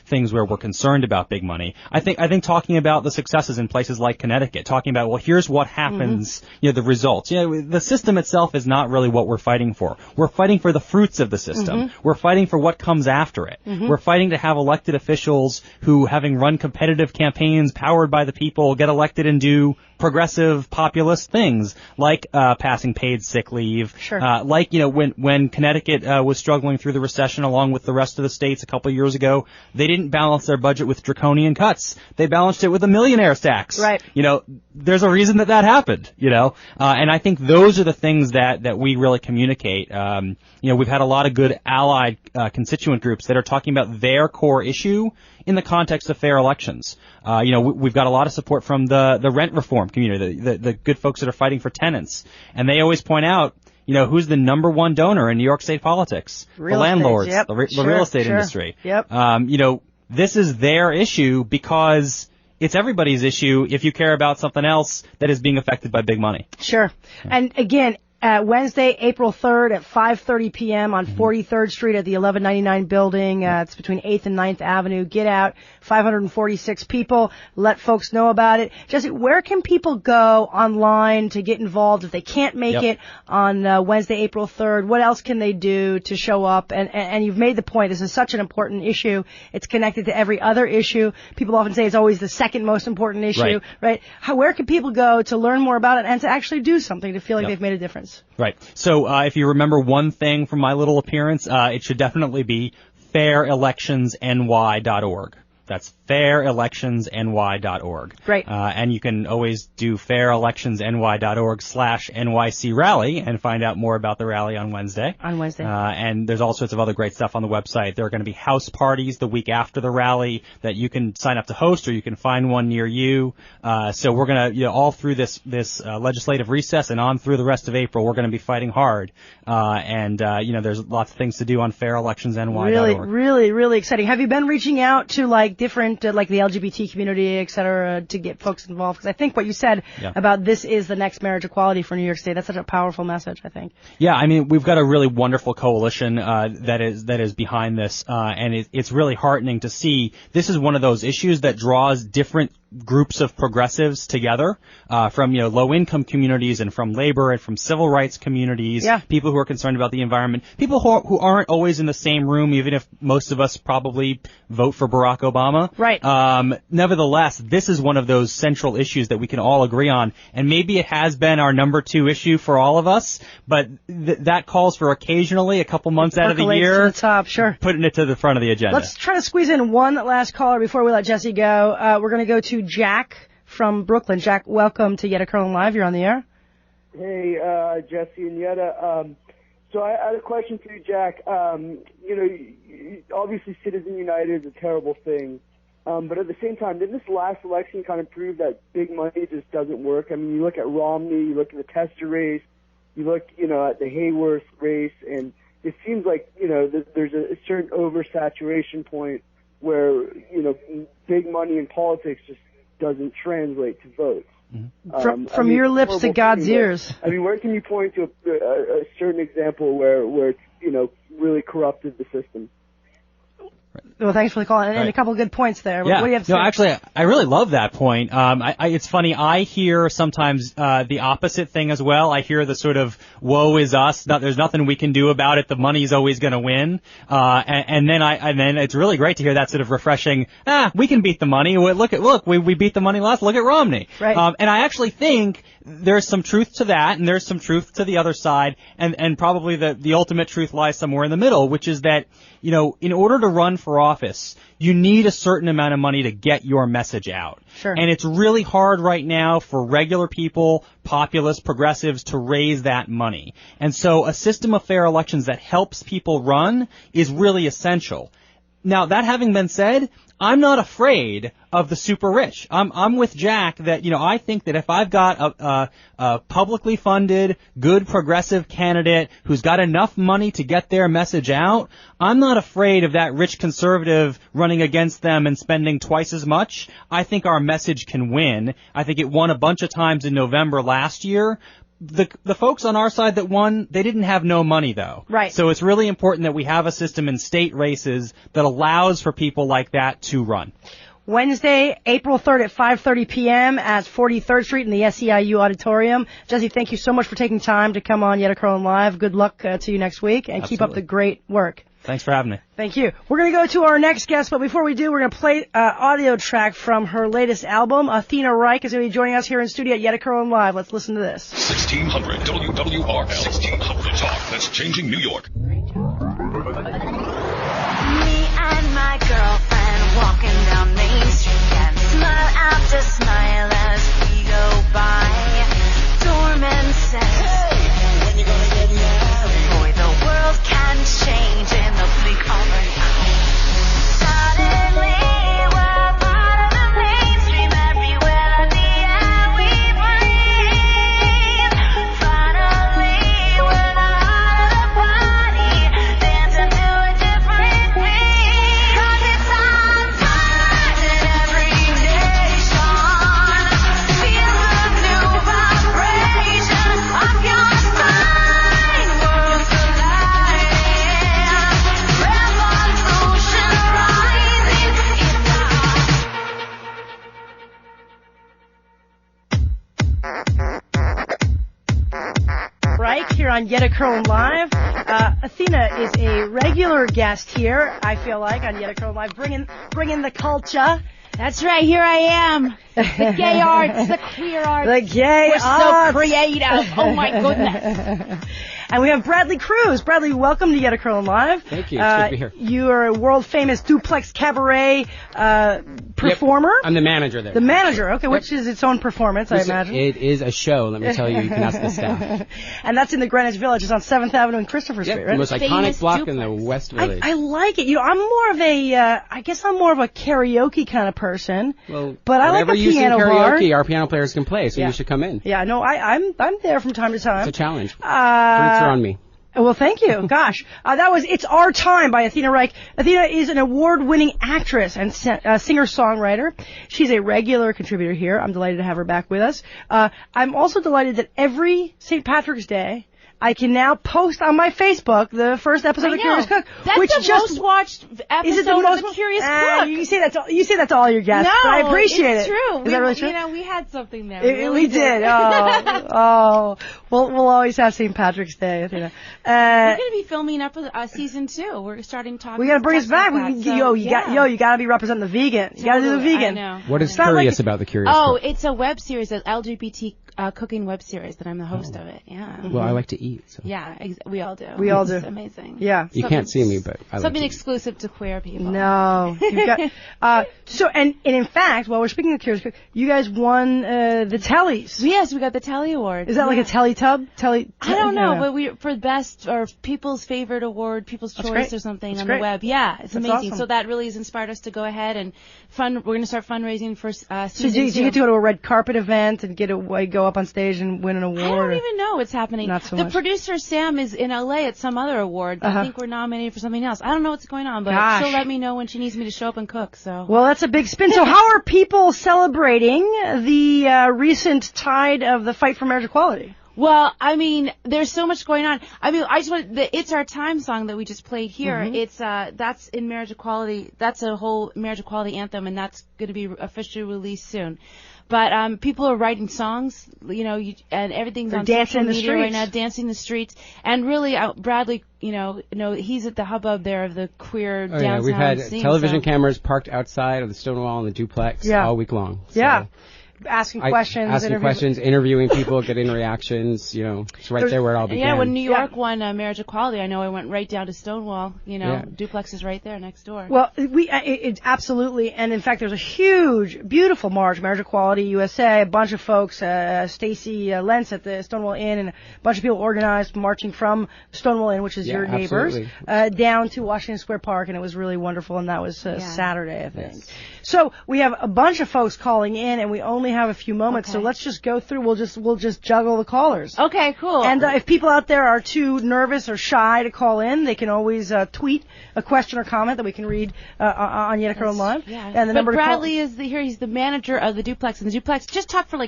things where we're concerned about big money. I think talking about the successes in places like Connecticut, talking about, well, here's what happens, the results. The system itself is not really what we're fighting for. We're fighting for the fruits of the system. We're fighting for what comes after it. We're fighting to have elected officials who, having run competitive campaigns powered by the people, get elected and do progressive populist things like passing paid sick leave. Like when Connecticut was struggling through the recession along with the rest of the states a couple of years ago, they didn't balance their budget with draconian cuts. They balanced it with a millionaire's tax.
Right.
There's a reason that happened, and I think those are the things that we really communicate. We've had a lot of good allied constituent groups that are talking about their core issue in the context of fair elections. We've got a lot of support from the rent reform community, the good folks that are fighting for tenants. And they always point out, who's the number one donor in New York State politics? The landlords, the real estate industry. This is their issue because it's everybody's issue if you care about something else that is being affected by big money.
Sure. And again, Wednesday, April 3rd at 5:30 p.m. on 43rd Street at the 1199 building. It's between 8th and 9th Avenue. Get out. 546 people. Let folks know about it. Jesse, where can people go online to get involved if they can't make it on Wednesday, April 3rd? What else can they do to show up? And you've made the point. This is such an important issue. It's connected to every other issue. People often say it's always the second most important issue, right? Where can people go to learn more about it and to actually do something to feel like they've made a difference?
Right. So if you remember one thing from my little appearance, it should definitely be fairelectionsny.org. That's fairelectionsny.org.
Great.
And you can always do fairelectionsny.org/NYC rally and find out more about the rally on Wednesday. And there's all sorts of other great stuff on the website. There are going to be house parties the week after the rally that you can sign up to host, or you can find one near you. So we're going to, all through this legislative recess and on through the rest of April, we're going to be fighting hard. There's lots of things to do on fairelectionsny.org.
Really exciting. Have you been reaching out to different, like the LGBT community, et cetera, to get folks involved? Because I think what you said about this is the next marriage equality for New York State, that's such a powerful message, I think.
Yeah, I mean, we've got a really wonderful coalition that is behind this, and it's really heartening to see. This is one of those issues that draws different groups of progressives together, from low-income communities and from labor and from civil rights communities, people who are concerned about the environment, people who aren't always in the same room, even if most of us probably vote for Barack Obama.
Right.
Nevertheless, this is one of those central issues that we can all agree on, and maybe it has been our number 2 issue for all of us, but that calls for occasionally a couple months out of the year,
to the top,
putting it to the front of the agenda.
Let's try to squeeze in one last caller before we let Jesse go. We're going to go to Jack from Brooklyn. Jack, welcome to Yetta Kurland Live. You're on the air.
Hey, Jesse and Yetta. So I had a question for you, Jack. Obviously Citizen United is a terrible thing. But at the same time, didn't this last election kind of prove that big money just doesn't work? I mean, you look at Romney, you look at the Tester race, you look, at the Hayworth race, and it seems like, there's a certain oversaturation point where, big money in politics just doesn't translate to votes.
From your lips to God's ears.
I mean, where can you point to a certain example where it's, really corrupted the system?
Well, thanks for the call, and a couple of good points there.
Yeah.
What do you have to say?
No, actually, I really love that point. It's funny. I hear sometimes the opposite thing as well. I hear the sort of "woe is us." There's nothing we can do about it. The money's always going to win. And then it's really great to hear that sort of refreshing. We can beat the money. Look, we beat the money last. Look at Romney.
Right.
And I actually think there's some truth to that, and there's some truth to the other side, and probably the ultimate truth lies somewhere in the middle, which is that, in order to run for office, you need a certain amount of money to get your message out.
Sure.
And it's really hard right now for regular people, populists, progressives, to raise that money. And so a system of fair elections that helps people run is really essential. Now, that having been said, I'm not afraid of the super rich. I'm with Jack that, I think that if I've got a publicly funded, good progressive candidate who's got enough money to get their message out, I'm not afraid of that rich conservative running against them and spending twice as much. I think our message can win. I think it won a bunch of times in November last year. The folks on our side that won, they didn't have no money, though.
Right.
So it's really important that we have a system in state races that allows for people like that to run.
Wednesday, April 3rd at 5:30 p.m. at 43rd Street in the SEIU Auditorium. Jesse, thank you so much for taking time to come on Yetta Kurland Live. Good luck to you next week, and keep up the great work.
Thanks for having me.
Thank you. We're going to go to our next guest, but before we do, we're going to play audio track from her latest album. Athena Reich is going to be joining us here in studio at Yetta Kurland Live. Let's listen to this.
1600 WWRL. 1600 Talk. That's changing New York.
Me and my girlfriend walking down Main Street and smile after smile as we go by. Doorman says, hey, when you gonna get married? Boy, the world can change in the blink of an eye. Suddenly, we're part of the mainstream everywhere in the air we breathe. Finally, we're the heart of the party, dancing to a different beat. 'Cause it's our time in every nation. Feel the new vibration of your spine. Worlds colliding, revolution rising in the
Reich here on Yetta Kurland Live. Athena is a regular guest here, I feel like, on Yetta Kurland Live, bringing the culture.
That's right, here I am. The gay arts, the queer arts.
The gay
We're
arts.
so creative. Oh my goodness.
And we have Bradley Cruz. Bradley, welcome to Yetta Kurland Live.
Thank you. It's good to be here.
You are a world famous Duplex Cabaret performer.
Yep. I'm the manager there.
The manager, okay, which is its own performance, I imagine.
It is a show, let me tell you. You can ask the staff.
And that's in the Greenwich Village. It's on 7th Avenue and Christopher Street, right?
The most iconic block in the West Village.
I like it. I'm more of I guess I'm more of a karaoke kind of person.
Well,
but I like a piano bar.
Whenever you sing karaoke, our piano players can play, so you should come in.
Yeah, no, I'm there from time to time.
It's a challenge. Drinks are on me.
Well, thank you. Gosh. That was It's Our Time by Athena Reich. Athena is an award-winning actress and singer-songwriter. She's a regular contributor here. I'm delighted to have her back with us. I'm also delighted that every St. Patrick's Day, I can now post on my Facebook the first episode of Curious Cook.
That's
which
the most watched episode of The Curious Cook.
You say that to all your guests.
No,
but I appreciate
it's
it.
true.
Is that really true?
We had something there.
We did. Oh. We'll always have St. Patrick's Day. We're
going to be filming up season 2. We're starting talking.
We got to bring us back. You got to be representing the vegan. You got to do the vegan.
I know.
What is curious about The Curious Cook?
It's a web series, an LGBT cooking web series that I'm the host of it. Yeah.
Well, I like to eat. So.
Yeah, we all do.
We all do.
It's amazing.
Yeah.
You can't see me, but I like
something
to
exclusive to queer people.
No. You've got, so, and in fact, while we're speaking of Curious Cook, you guys won the Tellys.
Yes, we got the Telly Award.
Is that like a Telly Tub?
I don't know, but we for best or People's Favorite Award, People's
That's
Choice
great.
or something
That's
on
great.
the web. Yeah, it's
That's
amazing.
awesome.
So that really has inspired us to go ahead and we're going to start fundraising for
So
season
do you
2.
get to go to a red carpet event and go up on stage and win an award?
I don't even know what's happening.
Not so
the
much.
producer Sam is in LA at some other award.
Uh-huh.
I think we're nominated for something else. I don't know what's going on, but
Gosh.
she'll let me know when she needs me to show up and cook. So.
Well, that's a big spin. So how are people celebrating the recent tide of the fight for marriage equality?
Well, I mean, there's so much going on. I mean, I just want the "It's Our Time" song that we just played here.
Mhm.
It's that's in marriage equality. That's a whole marriage equality anthem, and that's going to be officially released soon. But people are writing songs, and everything's
They're
on
dancing
social
in the
media right
streets.
now, dancing in the streets. And really, Bradley, he's at the hubbub there of the queer downtown
yeah, we've had
scene,
television
so.
cameras parked outside of the Stonewall and the Duplex all week long. So
Yeah. Asking questions.
interviewing people, getting reactions, it's right there where it all began.
Yeah, when New York won marriage equality, I know I went right down to Stonewall.
Yeah.
Duplex is right there next door.
Well, it's absolutely, and in fact, there's a huge, beautiful march, Marriage Equality USA. A bunch of folks, Stacy Lentz at the Stonewall Inn, and a bunch of people organized marching from Stonewall Inn, which is your neighbors, down to Washington Square Park, and it was really wonderful. And that was Saturday, I think.
Yes.
So we have a bunch of folks calling in, and we only have a few moments.
Okay.
So let's just go through. We'll just juggle the callers.
Okay, cool.
And if people out there are too nervous or shy to call in, they can always tweet a question or comment that we can read on Yetta Kurland Live.
Yeah.
And the
but
number
Bradley is here. He's the manager of the Duplex. And the Duplex, just talk for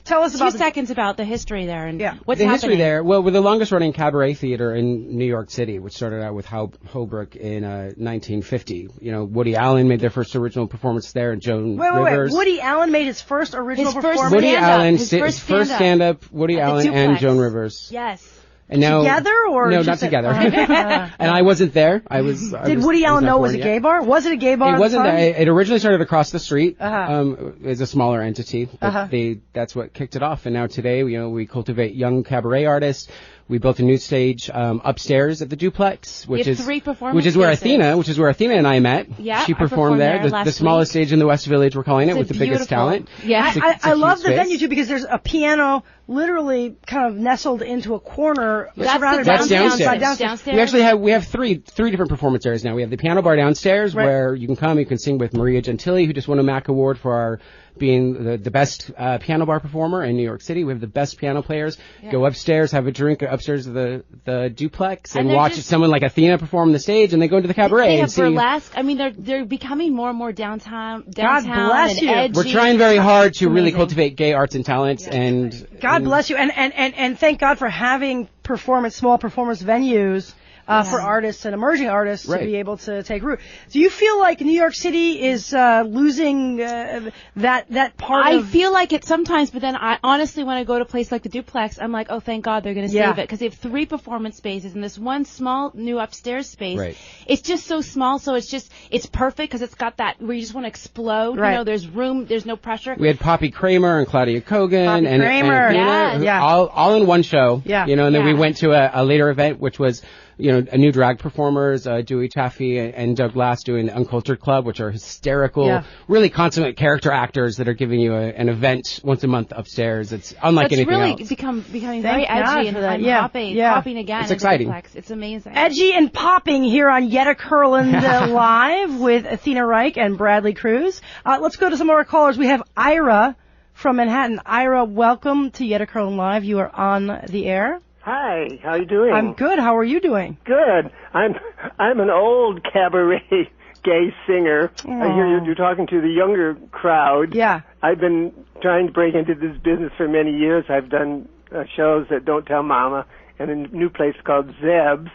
tell us about
2 seconds about the history there and what's
the
happening.
history there. Well, we're the longest running cabaret theater in New York City, which started out with Holbrook in 1950. Woody Allen made their first original performance there, and Joan Rivers.
Wait. Woody Allen made his first original performance.
Woody Allen,
his first
stand-up. Woody Allen and Joan Rivers.
Yes.
And now,
together or
no,
just
not together.
And
I wasn't there.
Did Woody Allen know it was a gay bar? Was it a gay bar?
It wasn't. It originally started across the street.
Uh-huh.
As a smaller entity, but that's what kicked it off. And now today, we cultivate young cabaret artists. We built a new stage upstairs at the Duplex, which is
3 performance
which is where
spaces.
Athena and I met.
Yeah,
she
I
performed there. The smallest stage in the West Village, we're calling it, with the biggest talent.
Yeah,
I love the venue too because there's a piano literally kind of nestled into a corner.
That's downstairs. We have three different performance areas now. We have the piano bar downstairs where you can sing with Maria Gentili, who just won a MAC award for our being the best piano bar performer in New York City. We have the best piano players.
Yeah.
Go upstairs, have a drink upstairs of the Duplex, and watch someone like Athena perform the stage, and they go into the cabaret.
They have
and see
burlesque. I mean, they're becoming more and more downtown.
God bless
and
you.
Edgy.
We're trying very hard to really
Amazing.
cultivate gay arts and talents, and
God bless you, and thank God for having small performance venues. For artists and emerging artists to be able to take root. Do you feel like New York City is losing that part
I
of...
feel like it sometimes, but then I honestly, when I go to a place like the Duplex, I'm like, oh, thank God they're going to save it, because they have 3 performance spaces and this one small new upstairs space.
Right.
It's just so small, so it's perfect because it's got that where you just want to explode.
Right.
There's room, there's no pressure.
we had Poppy Kramer and Claudia Kogan and Athena, all in one show.
Yeah.
And then we went to a later event, which was a new drag performers, Dewey Chaffee and Doug Glass doing the Uncultured Club, which are hysterical, really consummate character actors that are giving you an event once a month upstairs. It's unlike anything else.
It's really becoming
Thank
very
God
edgy
for
and
that.
popping again.
It's exciting.
Duplex. It's amazing.
Edgy and popping here on Yetta Kurland Live with Athena Reich and Bradley Cruz. Let's go to some of our callers. We have Ira from Manhattan. Ira, welcome to Yetta Kurland Live. You are on the air.
Hi, how you doing?
I'm good. How are you doing?
Good. I'm an old cabaret gay singer. I hear you're talking to the younger crowd.
Yeah.
I've been trying to break into this business for many years. I've done shows that Don't Tell Mama and a new place called Zeb's,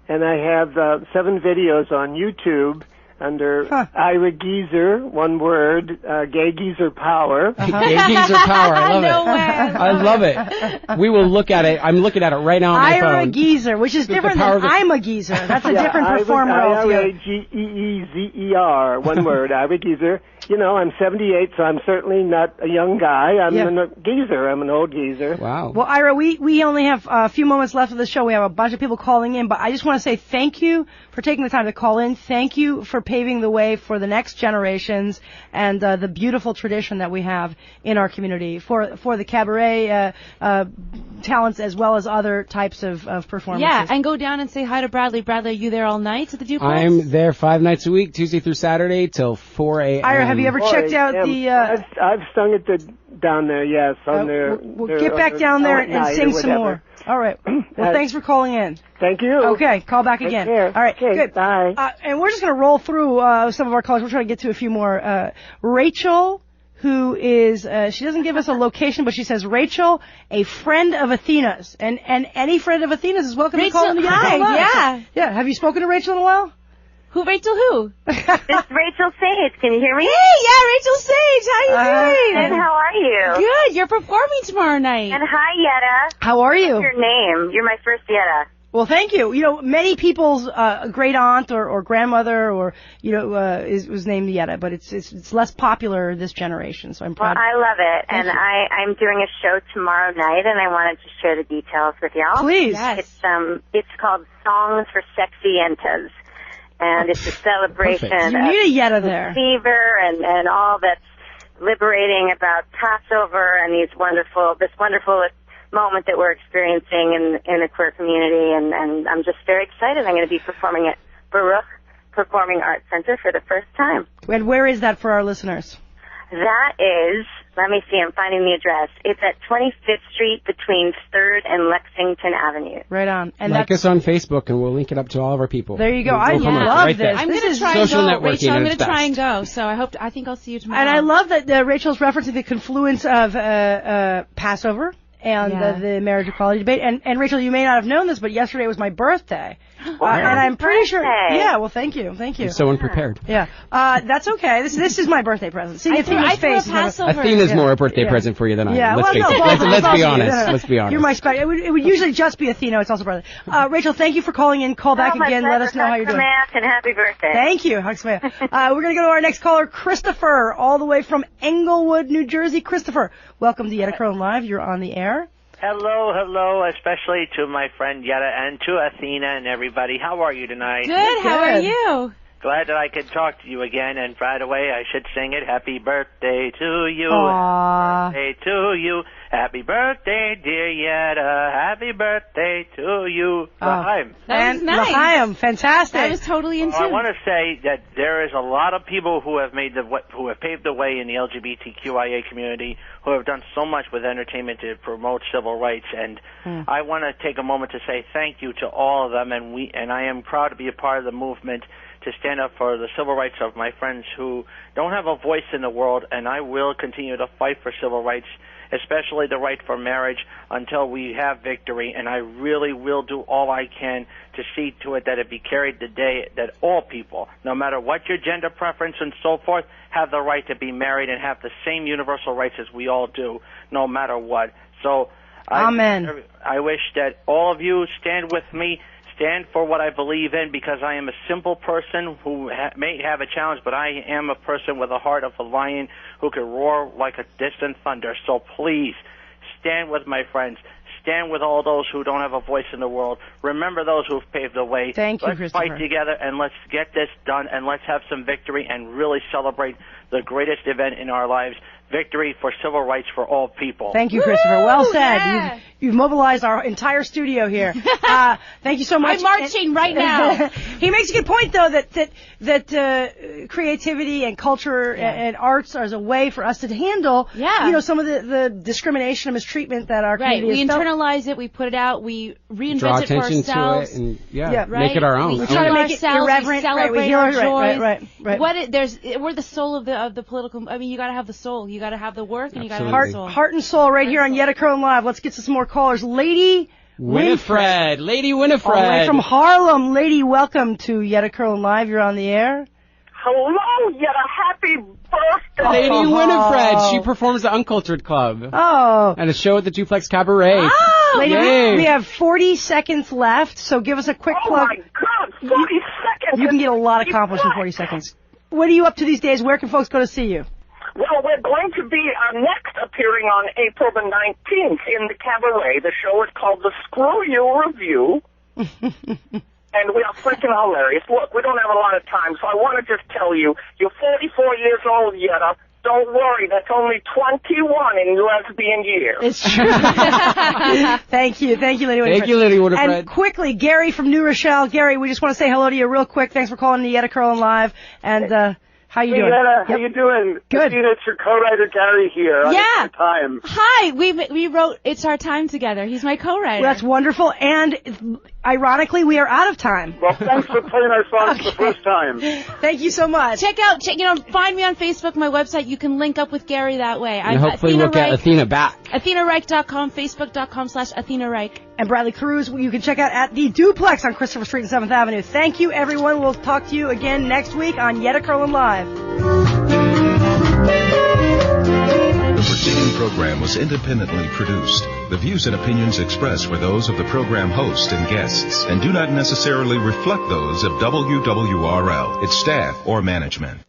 and I have 7 videos on YouTube under Ira Geezer, one word, Gay Geezer Power.
Gay Geezer Power, I love
No
it.
way.
I love it. We will look at it. I'm looking at it right now on my
Ira
phone.
Geezer, which is different than I'm a geezer. That's a different performer altogether.
IRAGEEZER, one word, Ira Geezer. You know, I'm 78, so I'm certainly not a young guy. I'm a geezer. I'm an old geezer.
Wow.
Well, Ira, we only have a few moments left of the show. We have a bunch of people calling in, but I just want to say thank you for taking the time to call in. Thank you for paving the way for the next generations and the beautiful tradition that we have in our community for the cabaret talents as well as other types of performances.
Yeah, and go down and say hi to Bradley. Bradley, are you there all night at the Duplex?
I'm there 5 nights a week, Tuesday through Saturday till 4 a.m.
Ira, have you ever checked out the...
I've sung it down there, yes.
We'll get back down there and sing some more. All right. Well, thanks for calling in.
Thank you.
Okay, call back again.
Take care.
All right,
Okay,
good.
Bye.
And we're just going to roll through some of our callers. We're trying to get to a few more. Rachel, who is, she doesn't give us a location, but she says, Rachel, a friend of Athena's. And any friend of Athena's is welcome to call in.
Hi, yeah.
Yeah, have you spoken to Rachel in a while?
Rachel who?
It's Rachel Sage. Can you hear me?
Hey, yeah, Rachel Sage. How you doing?
And how are you?
Good. You're performing tomorrow night.
And hi, Yetta.
How are you?
What's your name? You're my first Yetta.
Well, thank you. You know, many people's great aunt or grandmother or was named Yetta, but it's less popular this generation. So I'm proud.
Well, I love it,
Thank you.
I'm doing a show tomorrow night, and I wanted to share the details with y'all.
Please. Yes.
It's called Songs for Sexy Yentas, and it's a celebration
Perfect. You
of
need a Yetta there.
fever and all that's liberating about Passover and this wonderful moment that we're experiencing in the queer community, and I'm just very excited. I'm going to be performing at Baruch Performing Arts Center for the first time.
And where is that for our listeners?
That is, let me see, I'm finding the address. It's at 25th Street between 3rd and Lexington Avenue.
Right on. And
like us on Facebook, and we'll link it up to all of our people.
There you go.
We'll
I
promote it
love
right there.
this.
I'm going to try
social
and go,
networking
Rachel. I'm
at
going
its
to try
best.
and go. So I think I'll see you tomorrow.
And I love that Rachel's referencing the confluence of Passover and the marriage equality debate. And Rachel, you may not have known this, but yesterday was my birthday. And I'm pretty sure. Yeah, well, thank you.
You're so unprepared.
Yeah, that's okay. This is my birthday present. Seeing Athena's face.
Athena's more a birthday present for you than I am.
Yeah,
Let's face it. Let's be honest. Let's be honest.
You're my spec. It would usually just be Athena. It's also brother. Rachel, thank you for calling in. Call back again. Let us know how you're doing.
And happy birthday.
Thank you. We're going to go to our next caller, Christopher, all the way from Englewood, New Jersey. Christopher, welcome to Yetta Kurland Live. You're on the air.
Hello, especially to my friend Yetta and to Athena and everybody. How are you tonight?
Good, how are you?
Glad that I could talk to you again, and right away I should sing it. Happy birthday to you.
Aww.
Happy birthday to you. Happy birthday, dear Yetta. Happy birthday to you. L'chaim.
That was nice.
L'chaim, fantastic.
That was totally in
I
tune.
want to say that there is a lot of people who have paved the way in the LGBTQIA community, who have done so much with entertainment to promote civil rights, and I want to take a moment to say thank you to all of them, and I am proud to be a part of the movement to stand up for the civil rights of my friends who don't have a voice in the world, and I will continue to fight for civil rights, especially the right for marriage, until we have victory, and I really will do all I can to see to it that it be carried the day that all people, no matter what your gender preference and so forth, have the right to be married and have the same universal rights as we all do, no matter what. So
Amen.
I wish that all of you stand with me, stand for what I believe in, because I am a simple person who may have a challenge, but I am a person with a heart of a lion who can roar like a distant thunder. So please, stand with my friends. Stand with all those who don't have a voice in the world. Remember those who have paved the way.
Thank you,
Let's
Christopher.
fight together, and let's get this done, and let's have some victory and really celebrate the greatest event in our lives, victory for civil rights for all people.
Thank you, Christopher. Well said. Yeah. You've mobilized our entire studio here. Thank you so much.
I'm marching right now.
He makes a good point, though, that creativity and culture and arts are as a way for us to handle, some of the discrimination and mistreatment that our community
we
has felt.
internalize it, we put it out, we reinvent
Draw
it for
attention
ourselves.
to it and make it our own.
We
try to make it irreverent.
We celebrate
right,
our joys.
Right.
We're the soul of the political. I mean, you got to have the soul. You got to have the work, and you got to have the soul.
Heart and soul, right here on Yetta Kurland Live. Let's get to some more callers. Lady
Lady Winifred.
All the way from Harlem. Lady, welcome to Yetta Kurland Live. You're on the air.
Hello, Yetta. Happy birthday.
Lady Winifred. She performs at Uncultured Club.
Oh.
And a show at the Duplex Cabaret.
Oh, lady,
Yay.
we have 40 seconds left, so give us a quick plug.
Oh, my God, 40 seconds.
You can get a lot accomplished in 40 seconds. What are you up to these days? Where can folks go to see you?
Well, we're going to be next appearing on April the 19th in the Cabaret. The show is called The Screw You Review. And we are freaking hilarious. Look, we don't have a lot of time, so I want to just tell you, you're 44 years old, Yetta. Don't worry, that's only 21 in lesbian years.
It's true. Thank you, Lady Winifred.
Thank you, Lady Winifred.
And quickly, Gary from New Rochelle. Gary, we just want to say hello to you real quick. Thanks for calling the Yetta Kurland Live. And how you doing?
Yetta, how you doing?
Good.
Athena, it's your co-writer Gary here.
Yeah.
It's our time.
Hi, we wrote It's Our Time together. He's my co-writer.
Well, that's wonderful. And ironically, we are out of time.
Well, thanks for playing our songs the first time.
Thank you so much.
Find me on Facebook, my website. You can link up with Gary that way.
And hopefully we'll get Athena back.
AthenaReich.com, Facebook.com/Athena Reich.
And Bradley Cruz, you can check out at the Duplex on Christopher Street and 7th Avenue. Thank you, everyone. We'll talk to you again next week on Yetta Kurland Live.
The preceding program was independently produced. The views and opinions expressed were those of the program host and guests and do not necessarily reflect those of WWRL, its staff, or management.